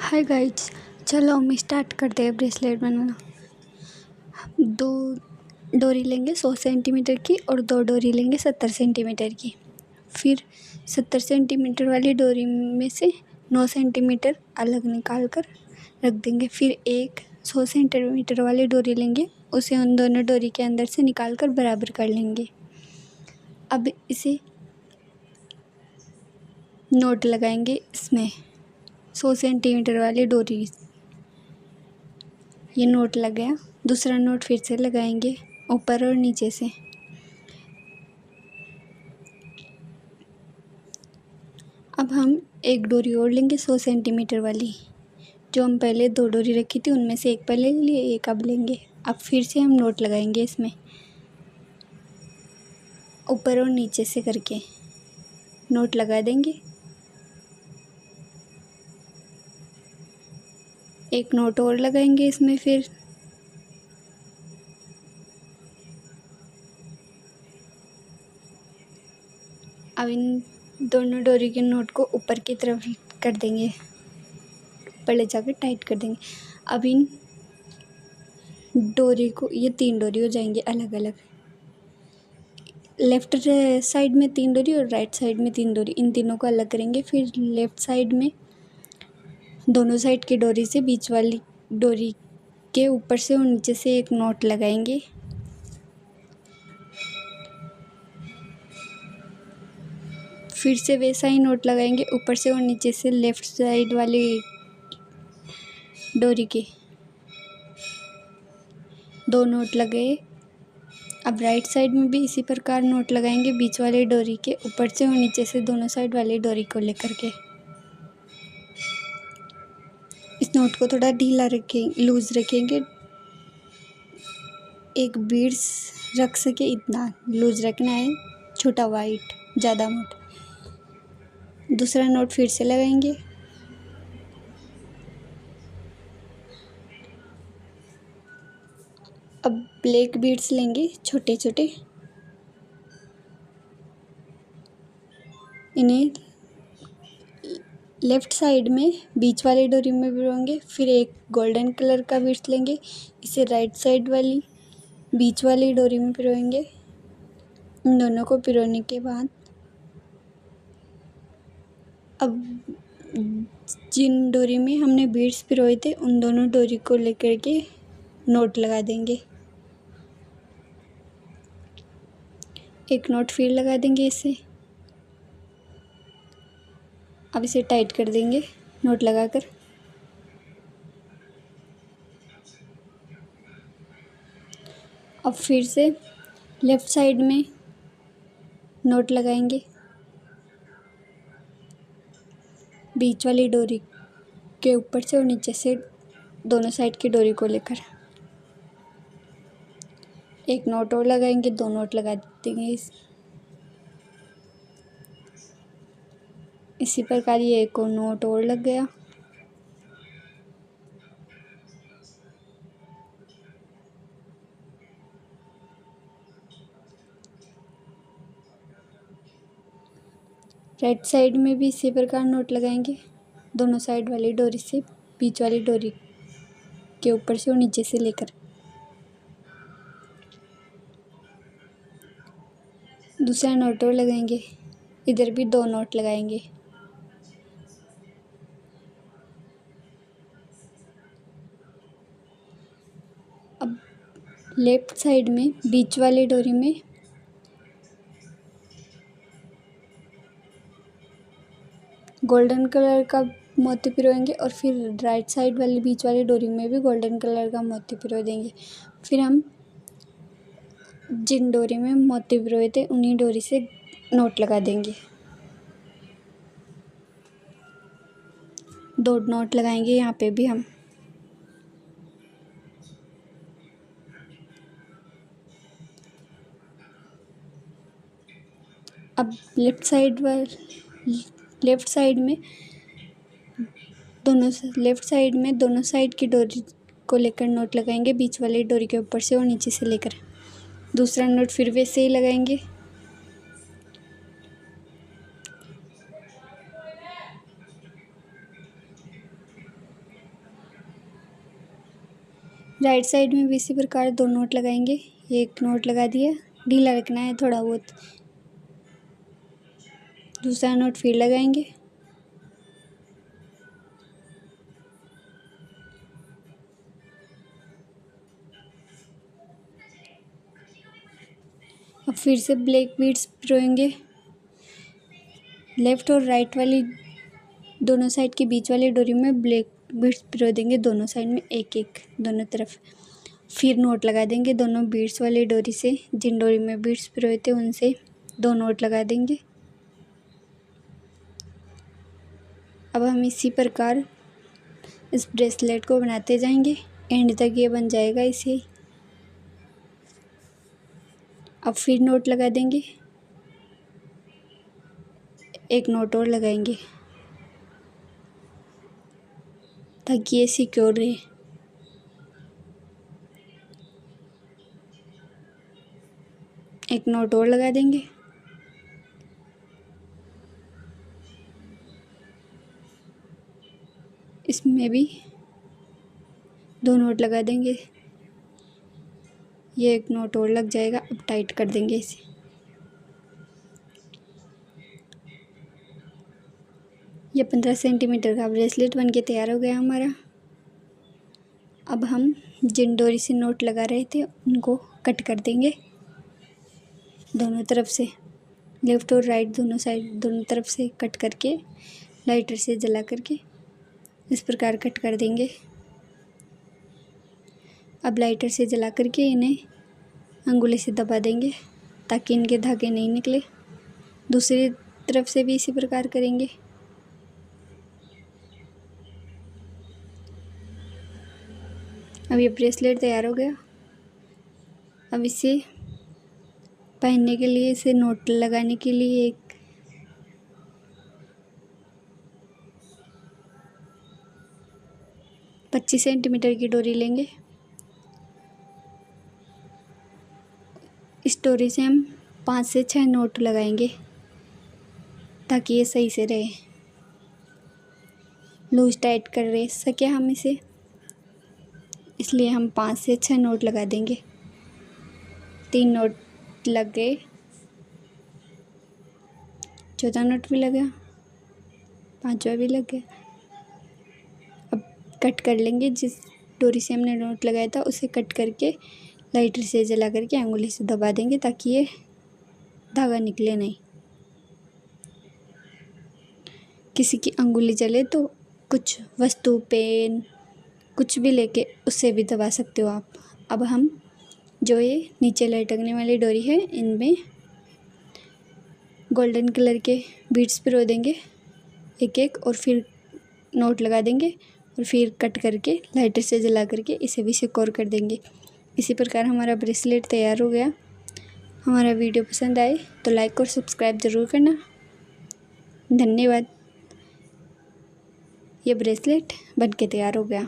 हाय guides, चलो हम start करते हैं ब्रेसलेट बनाना। दो डोरी लेंगे 100 सेंटीमीटर की और दो डोरी लेंगे 70 सेंटीमीटर की। फिर 70 सेंटीमीटर वाली डोरी में से 9 सेंटीमीटर अलग निकाल कर रख देंगे। फिर एक 100 सेंटीमीटर वाली डोरी लेंगे, उसे उन दोनों डोरी के अंदर से निकाल कर बराबर कर लेंगे। अब इसे नोट लगाएंगे इसमें 100 सेंटीमीटर वाली डोरी। ये नोट लग गया। दूसरा नोट फिर से लगाएंगे ऊपर और नीचे से। अब हम एक डोरी और लेंगे 100 सेंटीमीटर वाली। जो हम पहले दो डोरी रखी थी उनमें से एक पहले लिए, एक अब लेंगे। अब फिर से हम नोट लगाएंगे इसमें ऊपर और नीचे से करके नोट लगा देंगे। एक नोट और लगाएंगे इसमें। फिर अब इन दोनों डोरी के नोट को ऊपर की तरफ कर देंगे, ऊपर ले जाकर टाइट कर देंगे। अब इन डोरी को, ये 3 डोरी हो जाएंगे अलग अलग। लेफ़्ट साइड में 3 डोरी और राइट साइड में 3 डोरी, इन तीनों को अलग करेंगे। फिर लेफ़्ट साइड में दोनों साइड की डोरी से बीच वाली डोरी के ऊपर से और नीचे से एक नोट लगाएंगे। फिर से वैसा ही नोट लगाएंगे ऊपर से और नीचे से लेफ़्ट साइड वाली डोरी के 2 नोट लगे। अब राइट साइड में भी इसी प्रकार नोट लगाएंगे बीच वाली डोरी के ऊपर से और नीचे से दोनों साइड वाली डोरी को लेकर के। इस नोट को थोड़ा ढीला रखें, लूज रखेंगे। एक बीड्स रख सके इतना लूज रखना है, छोटा वाइट, ज़्यादा मोटा। दूसरा नोट फिर से लगाएंगे। अब ब्लैक बीड्स लेंगे छोटे छोटे, इन्हें लेफ़्ट साइड में बीच वाली डोरी में पिरोएंगे। फिर एक गोल्डन कलर का बीड्स लेंगे, इसे राइट साइड वाली बीच वाली डोरी में पिरोएंगे। इन दोनों को पिरोने के बाद अब जिन डोरी में हमने बीड्स पिरोए थे उन दोनों डोरी को लेकर के नोट लगा देंगे। एक नोट फिर लगा देंगे इसे। अब इसे टाइट कर देंगे नोट लगाकर। अब फिर से लेफ़्ट साइड में नोट लगाएंगे बीच वाली डोरी के ऊपर से और नीचे से दोनों साइड की डोरी को लेकर। एक नोट और लगाएंगे, 2 नोट लगा देंगे। इसी प्रकार ये एक और नोट और लग गया। राइट साइड में भी इसी प्रकार नोट लगाएंगे, दोनों साइड वाली डोरी से बीच वाली डोरी के ऊपर से और नीचे से लेकर। दूसरा नोट और लगाएंगे, इधर भी 2 नोट लगाएंगे। अब लेफ़्ट साइड में बीच वाली डोरी में गोल्डन कलर का मोती पिरोएंगे और फिर राइट साइड वाली बीच वाली डोरी में भी गोल्डन कलर का मोती पिरो देंगे। फिर हम जिन डोरी में मोती पिरोए थे उन्हीं डोरी से नोट लगा देंगे। 2 नोट लगाएंगे यहाँ पे भी हम। अब लेफ़्ट साइड में दोनों साइड की डोरी को लेकर नोट लगाएंगे बीच वाली डोरी के ऊपर से और नीचे से लेकर। दूसरा नोट फिर वैसे ही लगाएंगे। राइट साइड में भी इसी प्रकार 2 नोट लगाएंगे। एक नोट लगा दिया, ढीला रखना है थोड़ा बहुत। दूसरा नोट फिर लगाएंगे। अब फिर से ब्लैक बीड्स पिरोएंगे। लेफ़्ट और राइट वाली दोनों साइड के बीच वाली डोरी में ब्लैक बीड्स पिरो देंगे, दोनों साइड में एक एक दोनों तरफ। फिर नोट लगा देंगे दोनों बीड्स वाली डोरी से, जिन डोरी में बीड्स पिरोए थे उनसे 2 नोट लगा देंगे। अब हम इसी प्रकार इस ब्रेसलेट को बनाते जाएंगे, एंड तक ये बन जाएगा इसे। अब फिर नोट लगा देंगे, एक नोट और लगाएंगे ताकि ये सिक्योर रहे। एक नोट और लगा देंगे। इसमें भी 2 नोट लगा देंगे। ये एक नोट और लग जाएगा। अब टाइट कर देंगे इसे। ये 15 सेंटीमीटर का ब्रेसलेट बनके तैयार हो गया हमारा। अब हम जिन डोरी से नोट लगा रहे थे उनको कट कर देंगे दोनों तरफ से, लेफ़्ट और राइट दोनों साइड दोनों तरफ से कट करके लाइटर से जला करके इस प्रकार कट कर देंगे। अब लाइटर से जला करके इन्हें अंगुली से दबा देंगे ताकि इनके धागे नहीं निकले। दूसरी तरफ से भी इसी प्रकार करेंगे। अब ये ब्रेसलेट तैयार हो गया। अब इसे पहनने के लिए, इसे नोट लगाने के लिए एक पच्चीस सेंटीमीटर की डोरी लेंगे। इस डोरी से हम 5 से 6 नोट लगाएंगे ताकि ये सही से रहे, लूज टाइट कर रहे सके हम इसे, इसलिए हम 5 से 6 नोट लगा देंगे। 3 नोट लग गए, चौथा नोट भी लग गया, 5वां भी लग गया। अब कट कर लेंगे, जिस डोरी से हमने नोट लगाया था उसे कट करके लाइटर से जला करके अंगुली से दबा देंगे ताकि ये धागा निकले नहीं। किसी की अंगुली जले तो कुछ वस्तु, पेन, कुछ भी लेके उससे भी दबा सकते हो आप। अब हम जो ये नीचे लटकने वाली डोरी है इनमें गोल्डन कलर के बीड्स पिरो देंगे एक एक, और फिर नोट लगा देंगे और फिर कट करके लाइटर से जला करके इसे भी सिक्योर कर देंगे। इसी प्रकार हमारा ब्रेसलेट तैयार हो गया। हमारा वीडियो पसंद आए तो लाइक और सब्सक्राइब ज़रूर करना। धन्यवाद। ये ब्रेसलेट बनके तैयार हो गया।